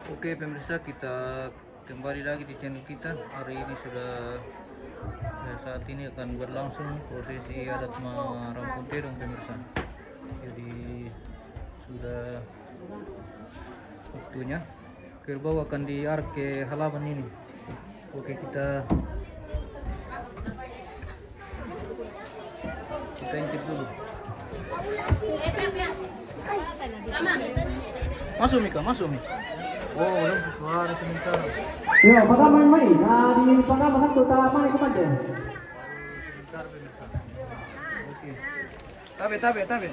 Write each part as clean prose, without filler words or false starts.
Oke pemirsa, kita kembali lagi di channel kita. Hari ini sudah saat ini akan berlangsung prosesi adat merampung terong pemirsa. Jadi sudah waktunya kerbau akan diarak ke halaman ini. Oke, kita intip dulu. Masuk Mika, masuk Mika. Oh, belum keluar sementara. Ya, pada main-main. Nah, di pada bahan tuh mana itu kan deh. Sebentar pemirsa. Oke. Tabe.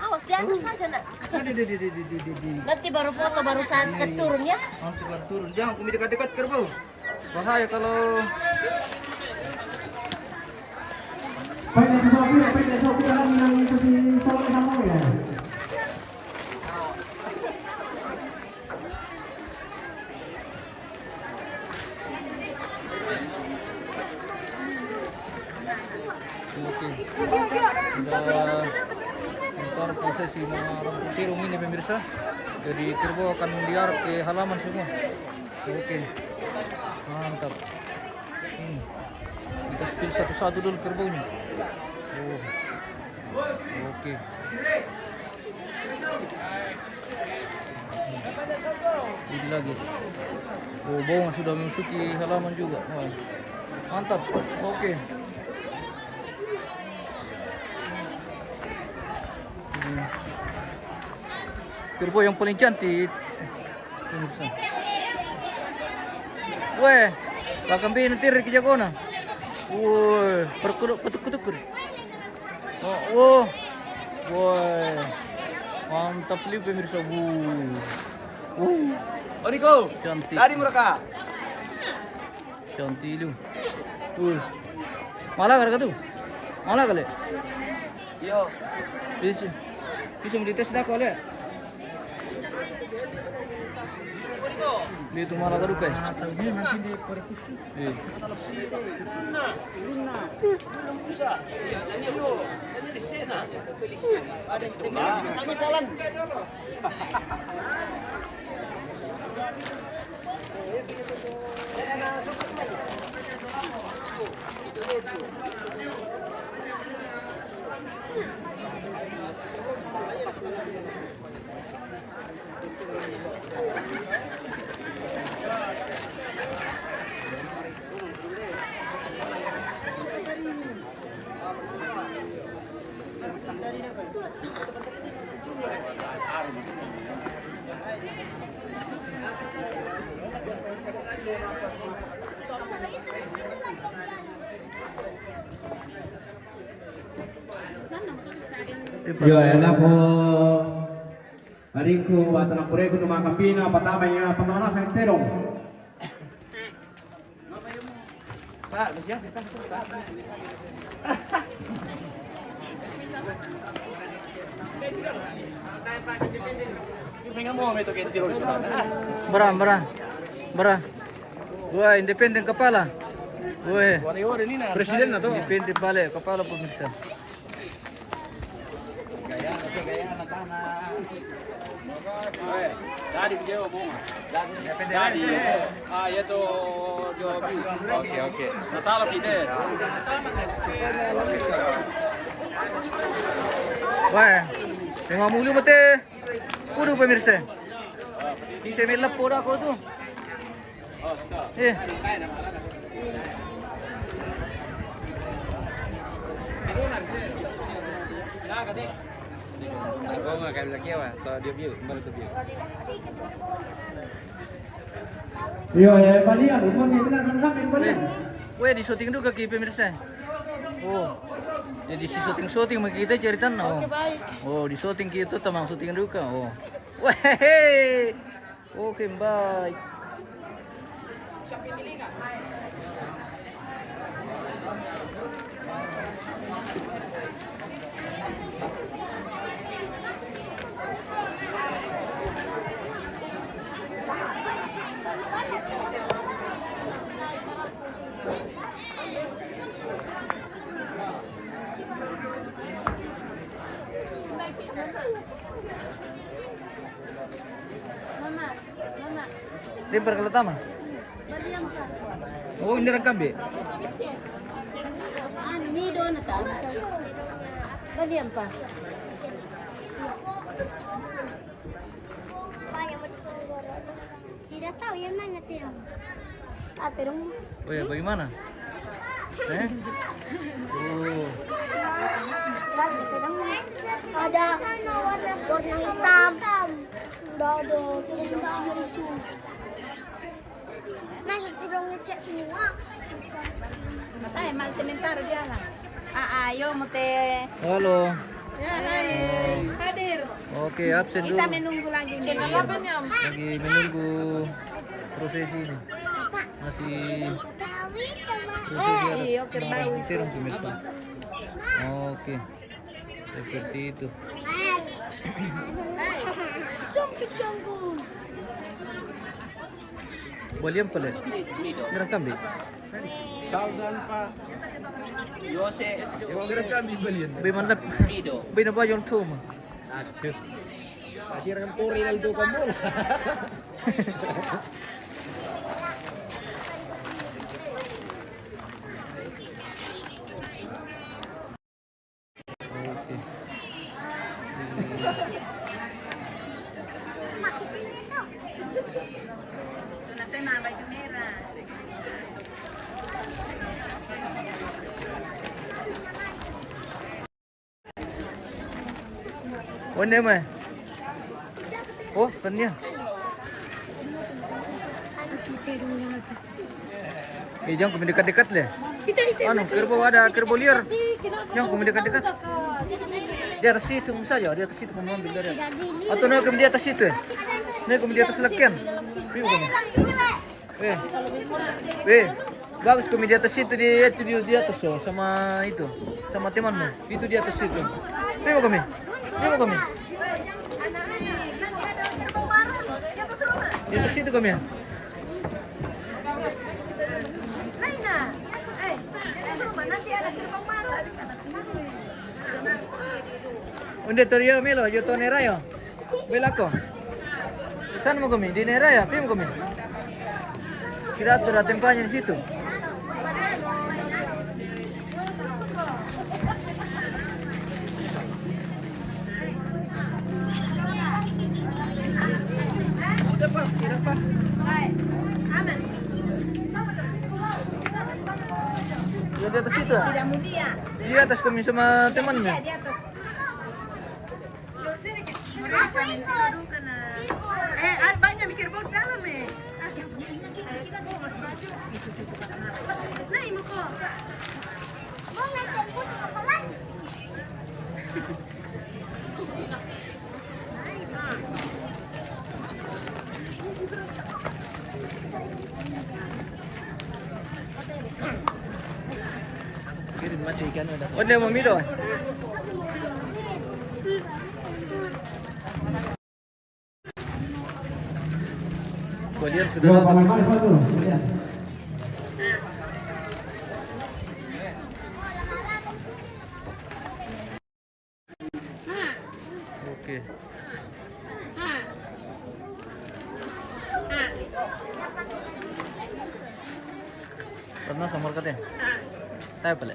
Awas di atas saja nak. Di. Nanti baru foto baru saat kes turun ya. Langsung baru turun. Jangan kumi dekat-dekat kerbau. Bahaya kalau Pengen so kita yang itu di soal sama ya. oke. Sudah sebentar prosesi merampung terong ini pemirsa. Jadi kerbau akan diarak ke halaman semua. Oke. Mantap. Kita spill satu-satu dulu kerbaunya. Oh. Oke. Ini lagi. Oh, bawang sudah memasuki halaman juga. Wah. Mantap. Oke. Kerbau yang paling cantik. Pemirsa. Weh, kakambin nanti ke jagona. Woi, petuk-petuk. Oh. Woi. Mantap nih pemirsa. Oniko, Cantik. tadi mereka. Cantik lu. Malah kali tuh. Malah kali. Yo, Bisa dites dah kau lihat. Dia tu malah kaduk kan. ini nanti di perkusi. Yo, enak po. Adikku, bata na pure ko numakampina, patamay pamana sa terong. Pak, siya, kita. Bara. Wah, independen kepala. Wah, presiden na to. Independen kepala pemirsa. Gaya anak tanah. Dari video mau dari ya to Oke. Natalo kita Wah, tengok mulu mati. Kudu pemirsa. Di sini lapor aku tuh. Aku nggak kayak bilang kiawa, atau dia biu, kembali ke biu. Yo, ya balian, umur ni benar kan balian. Weh, di syuting juga ki pemirsa. Oh. Jadi si syuting kita cerita Oh, di syuting kita tamang syuting juga. Oh. Weh. Oke, baik. Mama, mama. Lempar ke tama. Baliam ka. Oh, ini rekam be. Ni doon na ta. Baliam pa. Tidak tahu yang mana terong. Ah, terong. Oh ya, bagaimana? Oh, Lagi terong. Ada warna hitam. Udah ada tulisan itu. Nah, terongnya cek semua. Ay, mal sementara dia lah. Ayo mo te. halo. Hadir. Oke, absen dulu. Kita menunggu lagi nih. Apa nih, Om? Lagi menunggu prosesi ini. Masih prosesi Iya, adat kerbau. Serong pemirsa. Oke, seperti itu. Sumpit jangkung. Baliam pala. Direkam be. Saudan pa. Yose. Yung direkam di balian. Be mandap. Mido. Be na ba yung tuma? Aduh. Kasir ng puri naldo ka muna. Oke. Tunasema baju merah. Mana mah? Oh, tanya. Jangan kau mendekat-dekat le. Anu, kerbau ada kerbau liar. Jangan kau mendekat-dekat. Di atas situ saja, di atas situ kamu ambil dari. Atau nak kau di atas situ? Nak kau di atas lekian. Piu kamu. Bagus kau di atas situ di atas so sama itu, sama temanmu. Itu di atas situ. Piu kami. Piu kami. Di atas situ kami ya. Unde toriyo melo, yo to nerayo. Belako. Saan mo kami? Di neraya, pim kami. Kira tu dah tempatnya di situ. Udah pa, kira pa. Ya di atas situ. Tidak mulia. Di atas kami sama temanmu. Di atas. Mereka menjodohkan na. Banyak mikir baut dalam eh. Nah, ibu kok. Mau naik tembus ke kepala? Kirim macam ikan ada. Oh, dia mau minum. Kalian sudah Dua datang. pemain satu. Kemudian. Oke. Pernah sama katanya? Tayo pala.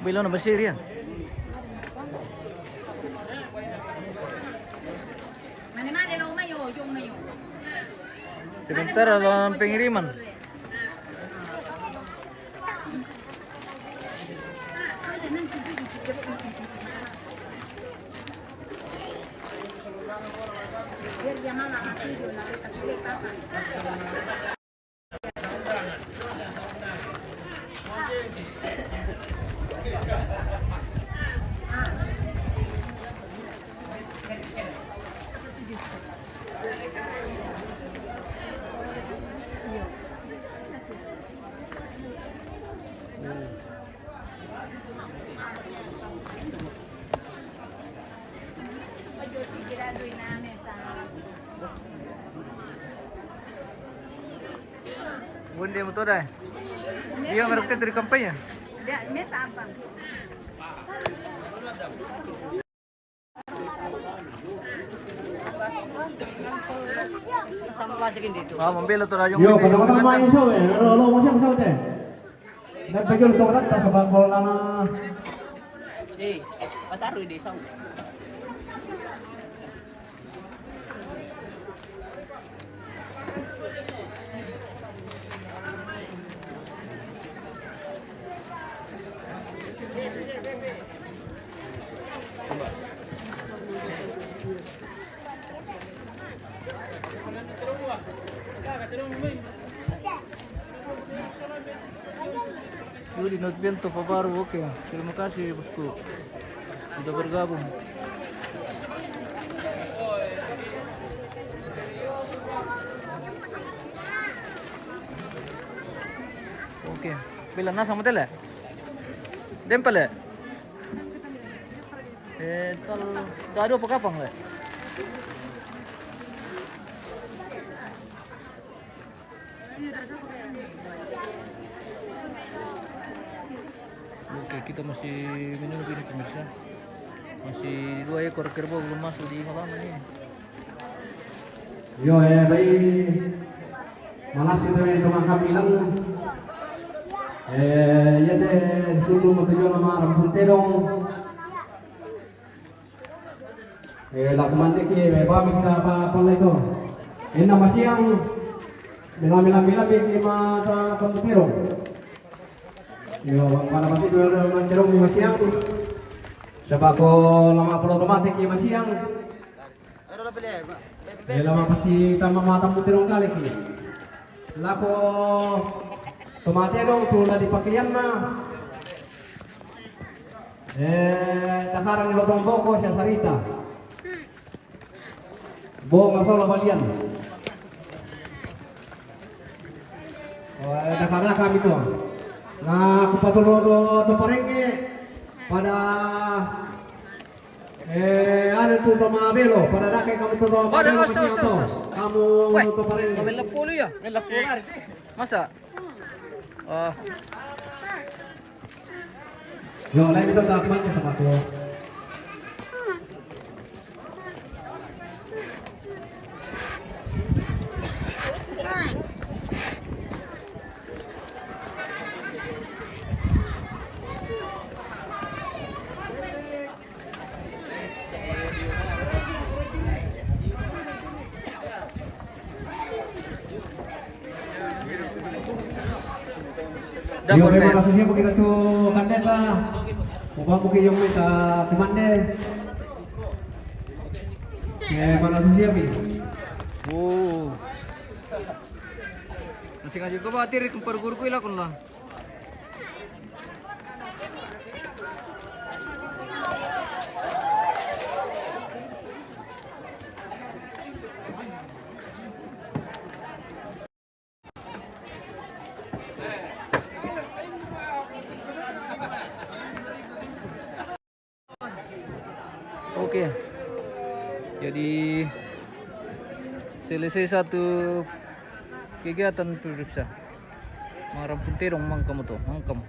Bilang na basir yan. Mana-mana lo mayo, yung mayo. Sebentar dalam pengiriman. Biar dia malah mati dulu, nanti kasih papa. benda mo to dai. Iya ngarep dari kampanye. Dia mesa apa? Ah, membela to na yung Yo, benda kalau yung kita main maganda. show lo masih masih teh. Dan pegel to rata sebab kalau lama Pataruy di isang. Yudi Notviento Pabaru, oke. Terima kasih bosku. Sudah bergabung. Oke. Bila na sama tele. Dempel ya? Tal dado apa kapang le? Oke, kita masih menunggu ini pemirsa. Masih 2 ekor kerbau belum masuk di halaman ini. yo bayi malas itu cuma kami lang. Ya deh suku matuju nama Rampung Terong. Lakuman ki beba minta apa itu. Ini masih yang bila bikin mata Rampung Terong. Yo, pada masih dua mancerong di Masiang. Siapa ko lama problematik di Masiang. Ya lama pasti tama mata mutirong kali ki. Lako tomaterong tu na di pakaian na. Takarang lotong boko siya sarita. Bo masalah balian. Takarang kami tu. Nah, kupatulodo to parengge pada ada tuh tomabelo pada dakai kamu tuh tomabelo kamu to parengge Kamela polo ya? Kamela polo. Masa? yo lain itu tak kuat sama aku yo memang kasusnya kita tuh kanden lah bukan mungkin yang minta kumanden mana kasusnya bi Oh. Masih ngaji ko ba tiri kung pargur ko ila kun lang. Oke. Jadi selesai satu kegiatan pemirsa. Marampun terong mangkam tuh, mangkam.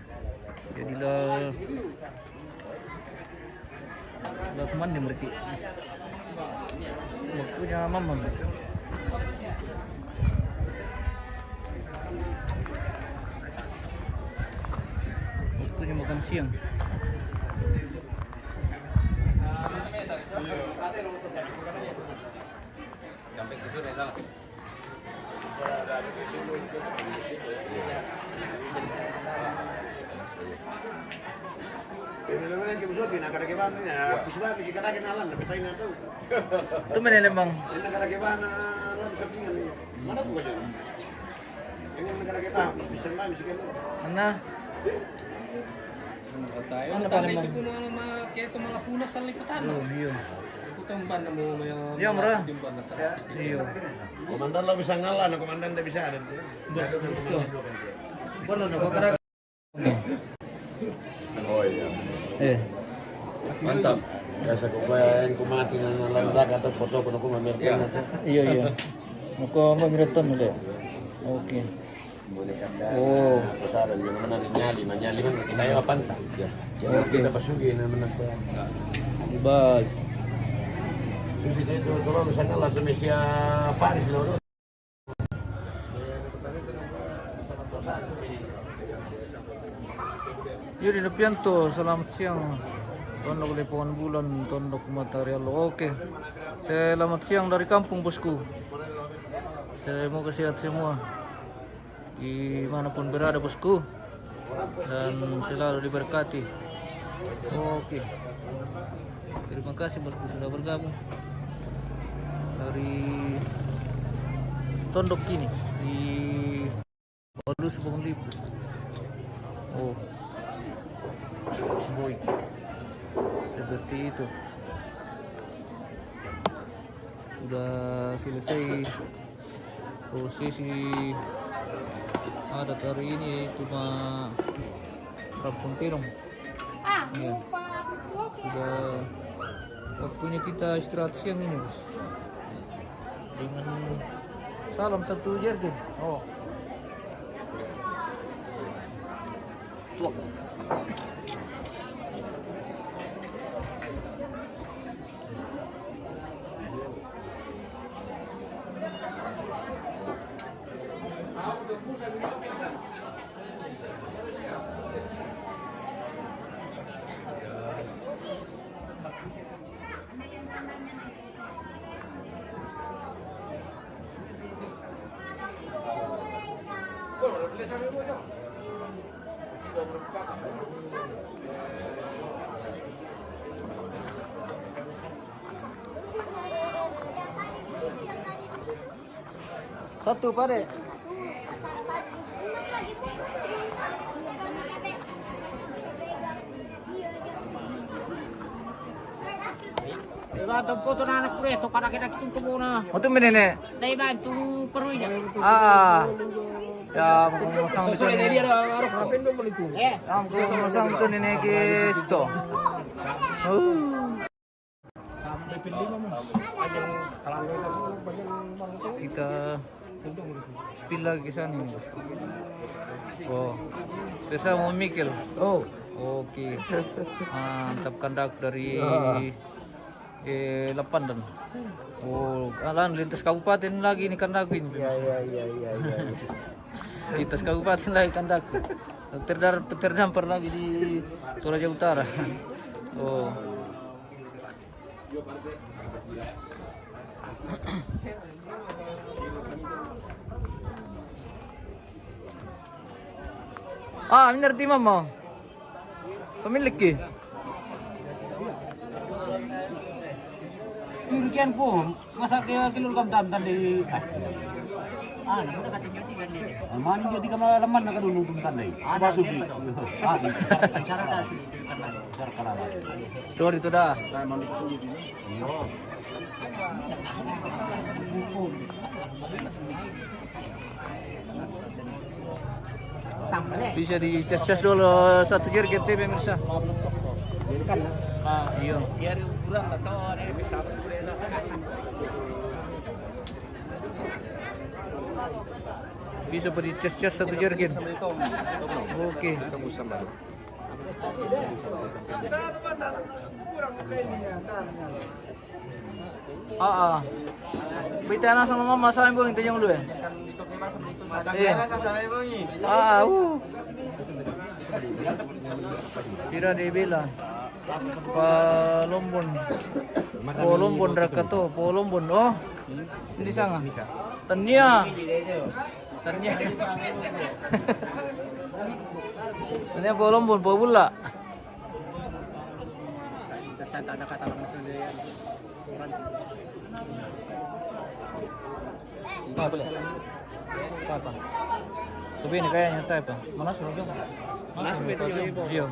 Jadilah teman dia berarti. Waktunya mamam. Waktunya makan siang. Itu mana bang? Mana? Ano pa naman? Oh, yun. Ya, mura. Iyo. Komandan lo bisa ngalah, komandan tidak bisa ada. Gusto. Bueno, nagkakarak. Oh iya. Mantap. Biasa ko kaya yang kumati na nalandag atau foto ko na kumamerkan natin. Iya, iya. Muka magretan ulit. Okay. Boneka Oh. pasar yang mana nyali man kita yo panta. Ya. Kita pasugi na mana sa. Bag. Susi dito tolong sa ngala to siya Paris lo. Yuri Napianto, selamat siang. Tondok Lipongan Bulan, Tondok Material. Oke. Selamat siang dari kampung bosku. Semoga sehat semua dimanapun berada bosku, dan selalu diberkati. Oke. Terima kasih bosku sudah bergabung dari Tondok ini di Odus Bung Lipu. Oh, boy, seperti itu. Sudah selesai prosesi adat hari ini, cuma Rampung Tirong. Ya. Sudah waktunya kita istirahat siang ini bos, dengan salam satu jergen. Oh, satu pade. Diba itong puto na anak preto para kita kitong kumuna. Oh, tu menene. Diba itong peruy niya. Ah. Ya, masang itu ni. Eh, Masang itu ni situ. Kita spill lagi sana ini bosku. Oh, saya mau mikir. Oh, oke. Mantap kandak dari Lapandan. Oh, alan lintas kabupaten lagi nih kandak ini. iya. Lintas kabupaten lagi kandak. Terdampar lagi di Toraja Utara. Oh. Ah, benar di mama. Pemilik Dirikian po, masa kaya kilur kam tam di namun katanya tiga nih. Aman juga tiga malaman na kadulong tandai. Masuk di. Syarat asli Dor itu dah. Bisa dicas dulu satu jergen teh pemirsa. Iya. biar ukuran atau bisa Bisa beri cas satu jergen. Oke. Kita na sama mama sa ibu itu yang dulu ya. Tira di bilang Polombon rakato, Polombon. Oh, hindi sanga. Tanya. Tanya Polombon, Pobula. kata-kata Apa? Tapi ini kayaknya nyata apa? Mana sudah dong? Mana sudah itu ibu? Iya.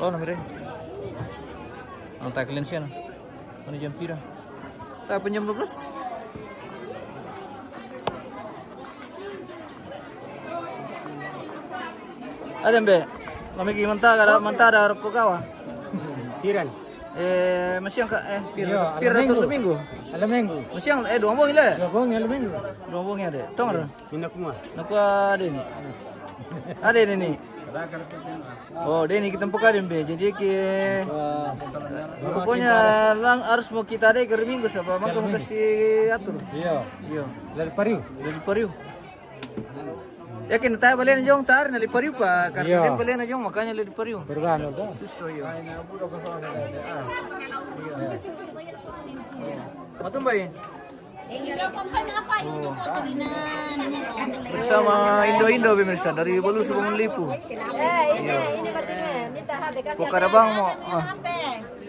Oh nomornya. Ang tackling siya na. Ano jam pira? Tayo jam 12. Ada mbe? Mamiki mantada ko kawa. Tiran. Masih yang pira tu domingo. Alam minggu. Masih yang 2 buang ile. Gabong alam minggu. 2 buang ada. Tong. Pinak mo. Naku ada ni. Ada ni. Oh, dia ni kita pokarin be. Jadi pokoknya lang harus mau kita ada ke minggu sebab maka mau kasih atur. Iya. Iya. Dari pariu. Dari pariu. Yakin tayo balen jong tar nali pariu pa karena dia balen jong makanya dari pariu. Bergano dah. Susto yo. Matumbay. Bersama Indo-Indo pemirsa dari Balus Bangun Lipu. Pokadabang mo.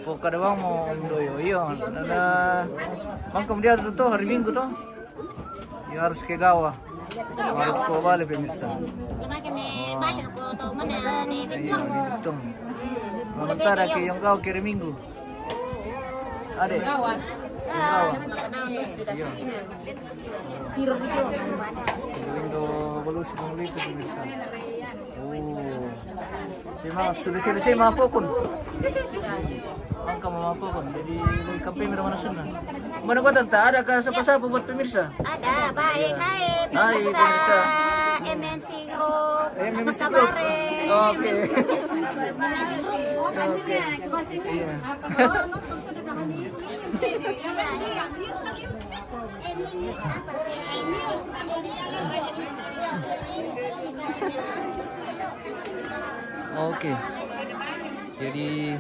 Pokadabang mo Indoyo. Iya. Nana mangkam dia tu hari Minggu tu. Ya harus ke gawa. Harus ko balik pemirsa. Iya, itu. Sementara ke yang kau kiri Minggu. Ada. Indo Balus Bangun Lipu pemirsa. Sudah selesai mapokon. Angka mapokon. Jadi lagi kampanye mana sana. Mana kau tanta ada kah siapa-siapa buat pemirsa? Ada, baik, Hai pemirsa. MNC Group. MNC Group. Oke. Iya. Oke. Jadi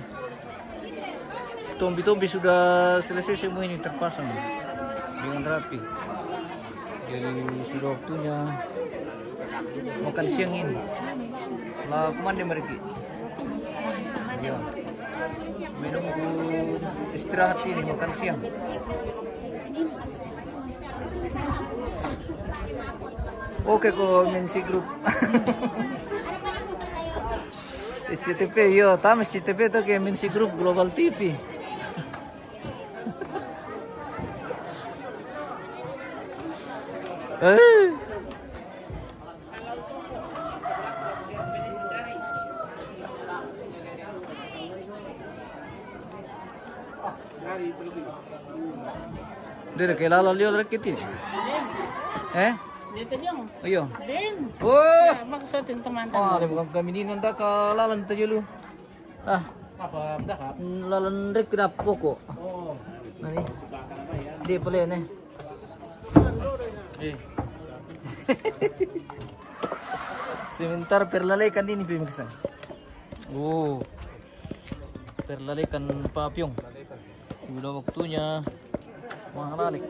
tombi-tombi sudah selesai semua ini terpasang dengan rapi. Jadi sudah waktunya makan siang ini. Lah kemana mereka? Ya. Menunggu istirahat ini makan siang. Oke kok MNC Group. SCTV yo, tama SCTV to ke MNC Group Global TV. Dire kelala liyo rakiti. Dito yung. Ayo. Din. Oh. Magsutin teman. Ah, bukan kami ni nanda ka lalan ta julu. Ah. Apa dah? Lalan rek na poko. Oh. Nani? Di pala ne. Eh. Sebentar perlalaikan ini pemirsa. Oh. Perlalaikan papyong. Sudah waktunya mengalalik.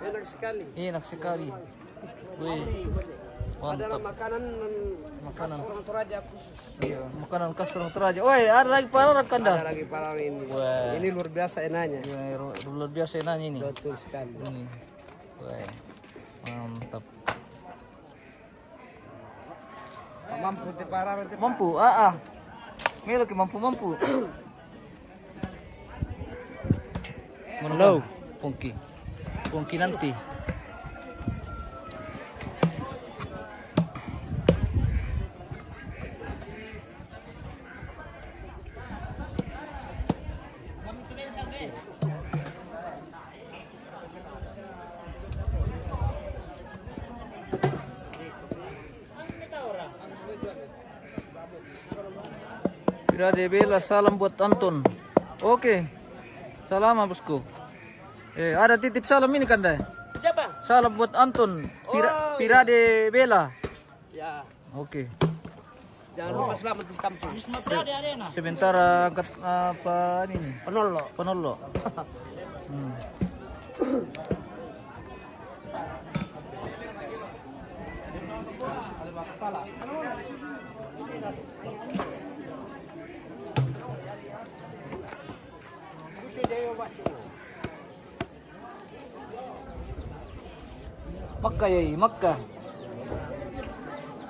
Enak sekali. Enak sekali. Wih, mantap. Makanan Orang Toraja khusus. iya, makanan khas orang Toraja. Woi, ada lagi parah kanda. Ada lagi parah ini. Wah. Ini luar biasa enaknya. Ya, luar biasa nanya ini. Betul sekali. Ini. Wah. Mantap. Mampu te parah te. Mampu, Melo ke mampu. Hello, Pongki nanti. Pira de Bela, salam buat Anton. Oke. Salam bosku. Ada titip salam ini kan deh. Siapa? Salam buat Anton. Pira de Bela. Ya. Oke. Jangan lupa selamat di kampung. Sebentar angkat apa ini? Penolo. Makkah.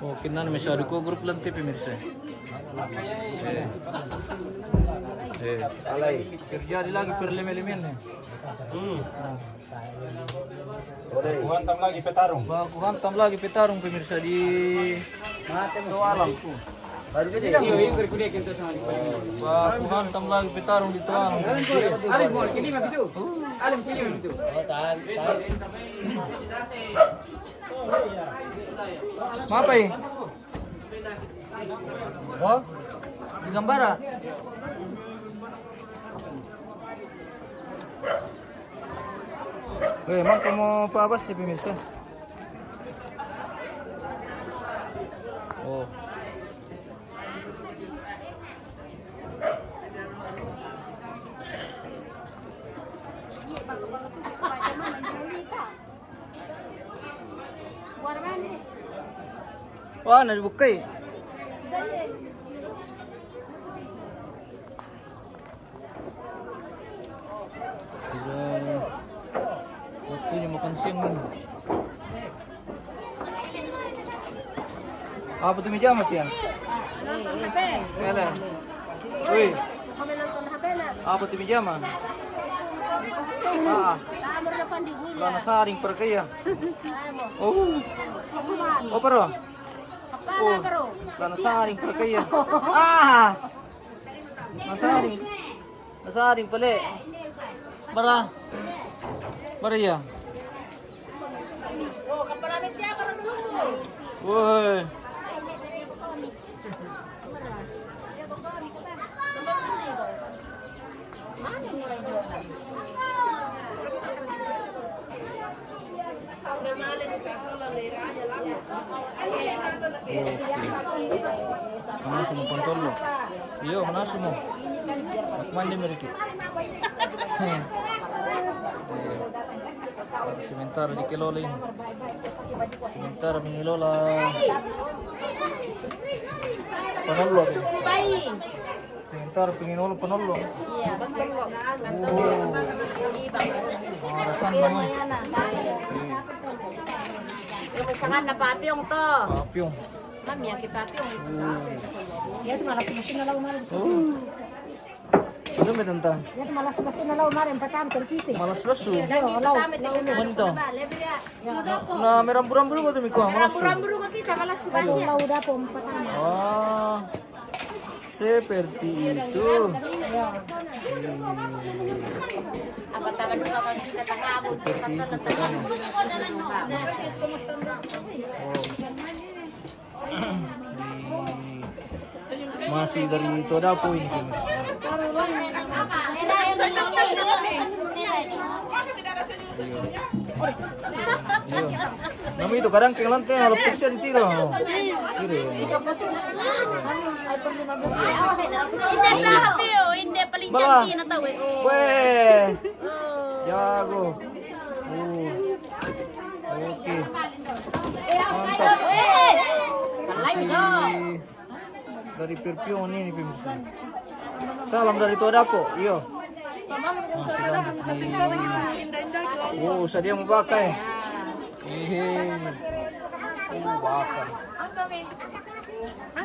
Oh, kinan masyado ko grup lang tipi mirsa. Alay. Terjadi lagi perlemen-lemen nih. Aku hantam lagi petarung. Baku hantam lagi petarung pemirsa di Tualang tuh. Hantam lagi petarung di tuang. Alim mo, kini mabitu. Alim kini mabitu. Apa ini? Oh, di Gambara. Emang kamu apa sih pemirsa? Oh. Wah, dibuka ya? Sudah waktunya makan siang ini. Apa tuh meja mati ya? Kalian. Wih. Apa tuh meja mah? Lana saring perkaya. Oh. Oh pero. Oh. Lana saring perkaya. Ah. Nasaring. Nasaring pala. Bara ya. Oh, kapalamit niya para dulu. Woi. Mana semua kontol lo? Iya, mana semua? Mandi mereka. Sementara di kelola ini. Sementara mengelola penolo. Sementara pengelola penolo. Oh, arasan naman. Yung isangan na papyong to. Papyong. Mami, aki papyong. Yan, malas masin na lang umarin. Ano may tanta? Yan, malas masin na lang umarin. Patam, terpisi. Malas lasu. Walaw. Manito. Na may rambu-rambu ba ito ko? Malas. Rambu-rambu ka kita, malas masin. Walaw da po, patam. Ah, seperti itu. Apa taman ka pa kita takabot. Seperti itu kan. Masih dari Todapo ini. Iya. Nama itu kadang ke lantai kalau puksa ditiro. Hindi paling janti na tao eh. Weh. Jago. Oke. Mantap. Masih dari perpion ini pemirsa. Salam dari Todapo. Iyo. Masih lanjut di. Oh, dia mau pakai. Bakar.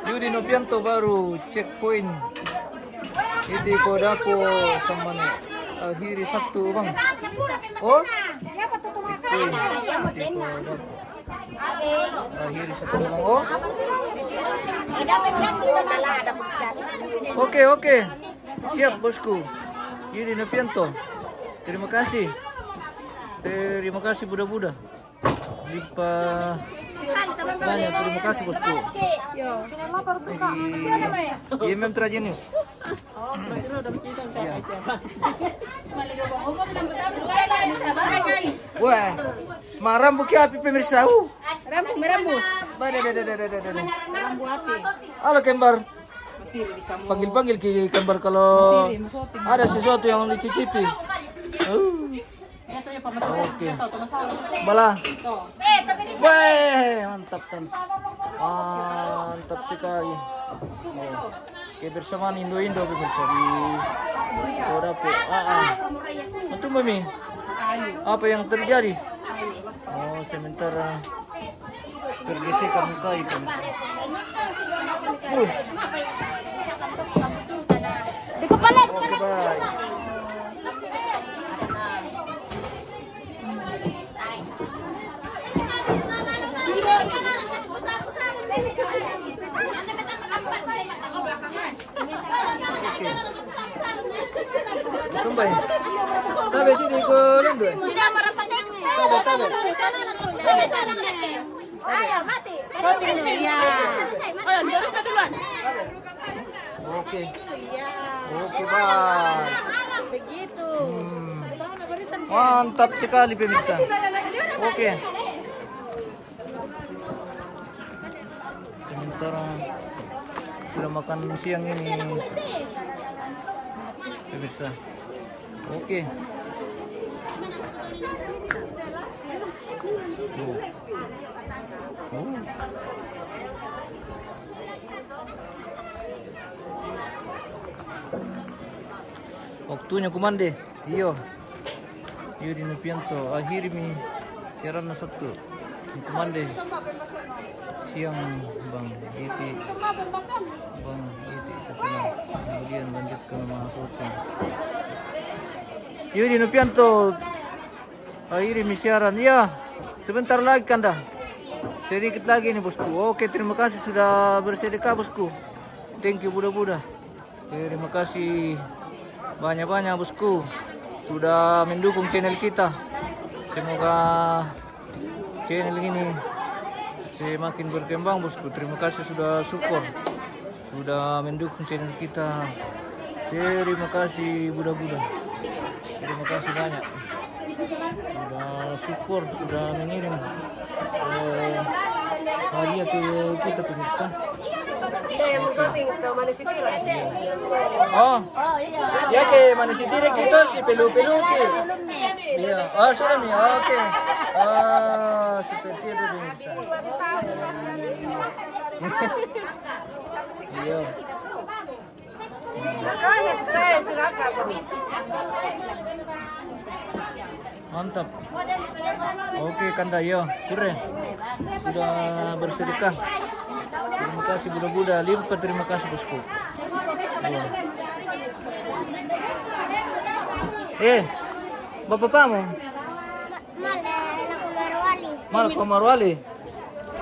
Yudi Nopianto baru checkpoint. Itu Todapo sama nih. Akhiri satu bang. Oh? Akhiri satu bang. Oh? Oke. Siap bosku. Yudi Nopianto. Terima kasih. Terima kasih Buddha. Lipa banyak, terima kasih bosku. Yemem Trajenis. Wah, marah buki api pemirsa. Merambu. Halo Kembar. Panggil ke Kembar kalau ada sesuatu yang dicicipi. Oke. Bala. Weh, mantap sekali. Oke, bersama Indo pemirsa di Todapo. Untuk Mami, apa yang terjadi? Oh, sementara pergesekan kai pemirsa. Oke, bye. Sumpah. Tabe sini ko lindo. Sila marapating. Ayo, mati. Ya. Ayo, harus duluan. Oke. Oke, Bang. Begitu. Mantap sekali pemirsa. Oke. Sementara sudah makan siang ini pemirsa. Oke. Waktunya kumande. Iyo. Yudi Nopianto akhiri mi siaran na satu. Kumande. Siang Bang Iti. Bang Iti setelah kemudian lanjut ke Mahasukun. Yudi Nopianto akhiri mi siaran. Ya, sebentar lagi Kanda. Sedikit lagi nih bosku. Oke, terima kasih sudah bersedekah bosku. Thank you Buddha. Terima kasih banyak-banyak bosku sudah mendukung channel kita. Semoga channel ini semakin berkembang bosku. Terima kasih sudah support, sudah mendukung channel kita. Terima kasih Buddha. Terima kasih banyak sudah support, sudah mengirim hadiah ke kita pemirsa. Oh, ya ke mana si Tirek itu si pelu-pelu ke? Iya, oh sudah mi, oke. Oh, seperti itu pemirsa. Iya. Mantap. Oke Kanda, yo, keren. Sudah bersedekah. Terima kasih Buddha. Limpah terima kasih bosku. Bapak kamu? Mal Komarwali.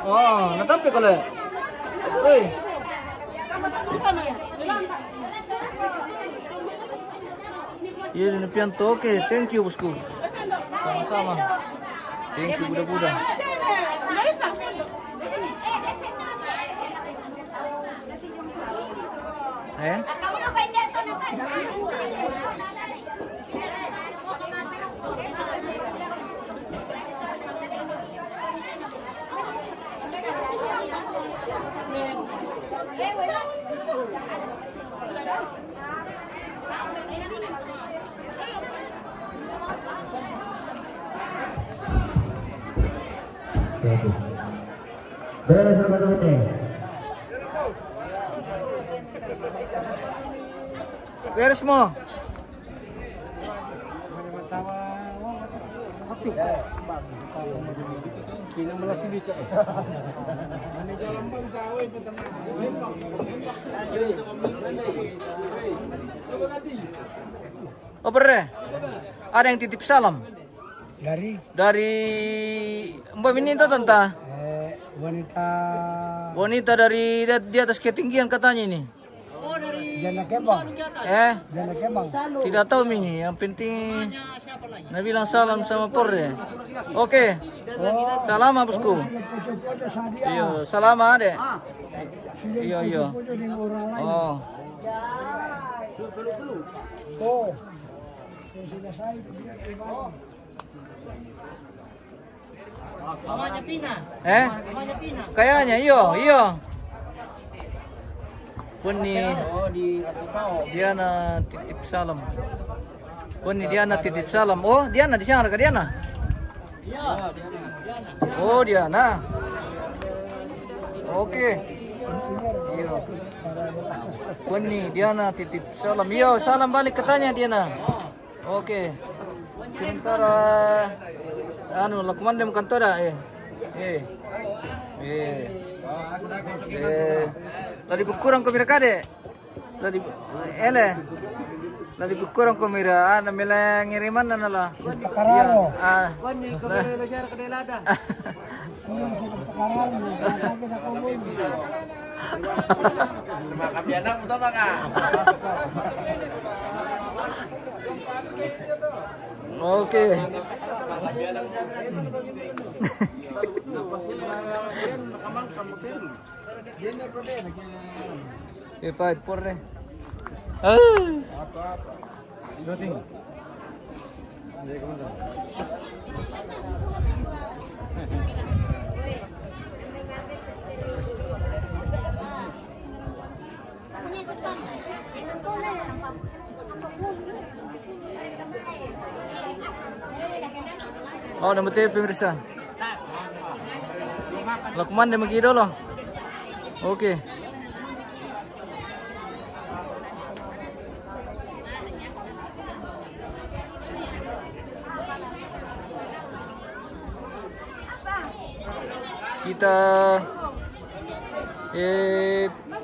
Oh, natampi kale. Oi. Iya, Nopianto. Oke, thank you bosku. Sama-sama. Thank you Buddha. Beres sahabat-sahabatnya. Beres semua. Oh ber, ada yang titip salam dari Mbak Mini itu tante. Wanita dari di atas ketinggian katanya ini. Oh, dari Jana Kembang. Jana Kembang. Tidak tahu Mini, yang penting Nah bilang salam sama Porre. Oke. Salam bosku. Iya, salam Adek. Iya. Oh. Mamanya Pina. Mamanya Pina. Kayaknya iya. Puni Diana titip salam. Puni Diana titip salam. Oh, Diana di sana, Diana. Iya, Diana. Oh, Diana. Oke. Iya. Puni Diana titip salam. Iya, salam balik katanya Diana. Oke. Sementara Lakmandem kantora tadi berkurang kamera kade. Tadi berkurang kamera. Ana mela ngiriman nala. Pakarano. Koni kamera na siya kada lada. Kapianak mo to mga. Oke. Kapianak mo. Ipahit por deh. Oh, nama TV pemirsa. Lukman dia begitu loh. Oke. Kita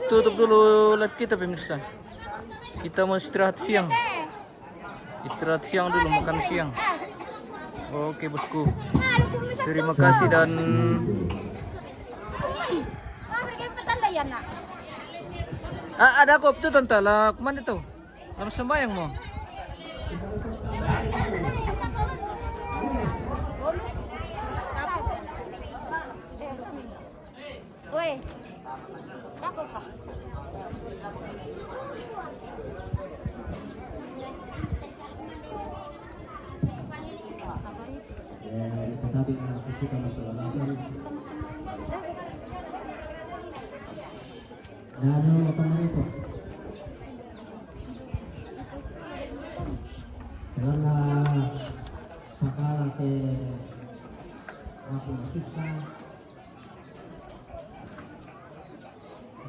tutup dulu live kita pemirsa. Kita mau istirahat siang. Istirahat siang dulu, makan siang. Oke bosku. Terima kasih dan ada kop tuh tante lah. Kemana tuh? Lama sembahyang mau. Woi, takut kah? Tetapi kita masalah lain. Dan apa itu? Karena pakal ke aku susah.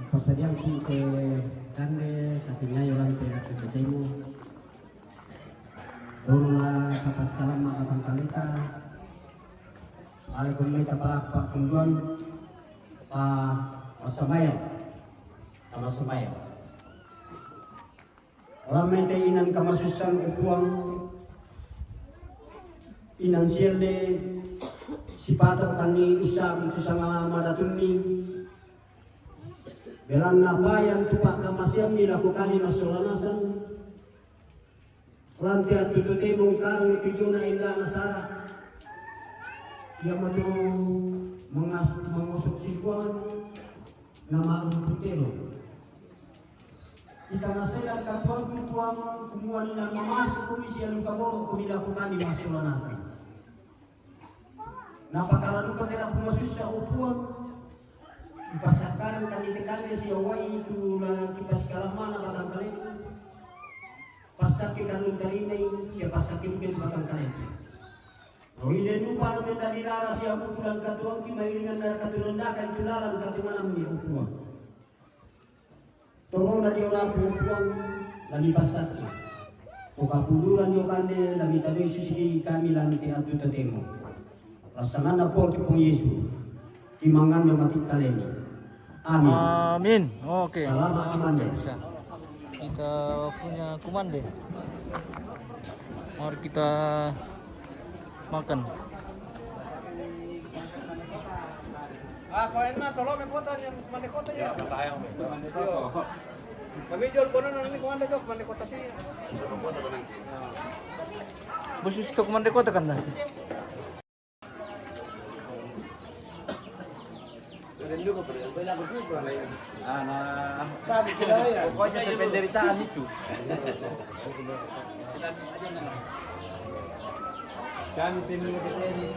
Pasadian ke kande katanya orang ke aku ketemu. Dulu lah kapas kalam makan kalita. Ay kumita para pakunduan masamayan. Masamayan. Ramai inan kamasusan upuan finansial de sipato kani usang itu sama madatuni. Belan nabayan tupak kamasyam dilakukan di masulanasan. Lantian tutute mungkarang itujuna indah nasara. Dia matu mengusuk sikuan nama putelo. Kita nasedan katuan kumpuan kumuan ina masuk komisi yang kaboro kumilakukan di masulanasan. Napakala duka tera pumasusya upuan ipasakaran kanitekan si awai itu lang kipas kalamana batang kalitu. Pasaki kanun tarinay siya pasaki mungkin batang kalitu. Rohile lupa naman dari rara siya pupulang katuang kimairingan dari katulundakan tularan katungan niya upuan. Torong na diyo lang upuan lalipasaki. O kapuluran niyo kande lamitadoy susili kami lang iti at tutatemo. Rasangan na po iti pong Yesu. Imangan na matik kaleni. Amin. Amin. Oke. Salamat Amanda. Bisa. Kita punya kumande. Mari kita makan. Kuhain na, tolong may kota niyan, kumanda kota niya. Kami jual bono na ni kumanda to, kumanda kota siya. Busus itu kumande kota kan dah. Pokoknya sampai penderitaan itu. Kami tim kita ini.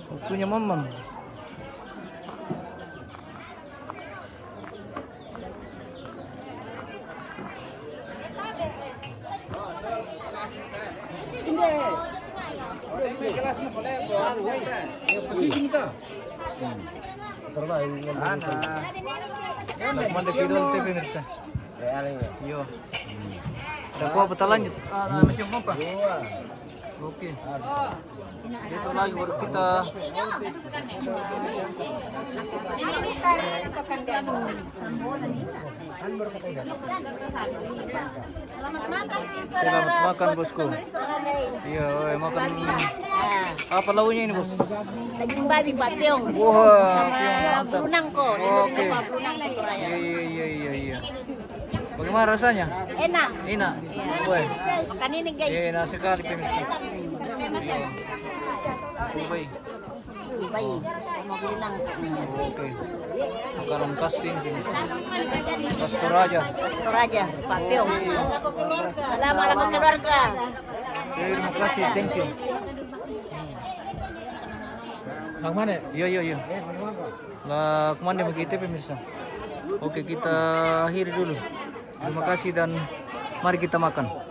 Waktunya mamam. Kumande kidol TV pemirsa. Iya. Ada apa betul lanjut? Masih apa? Oke. Besok lagi baru kita selamat makan bosku. Iya, makan. Apa launya ini bos? Daging babi bapiong. Wah, Sama brunang ko. Oke. Brunang ko raya. Iya. Bagaimana rasanya? Enak. Enak. Wah. Makan ini guys. Enak sekali pemirsa. Baik. Baik. Sama brunang. Oke. Makanan khas ini pemirsa. Khas Toraja. Toraja, bapiong. Selamat ke keluarga. Terima kasih, thank you. Bang mana? Iya. Lah kemana begitu pemirsa? Oke, kita akhiri dulu. Terima kasih dan mari kita makan.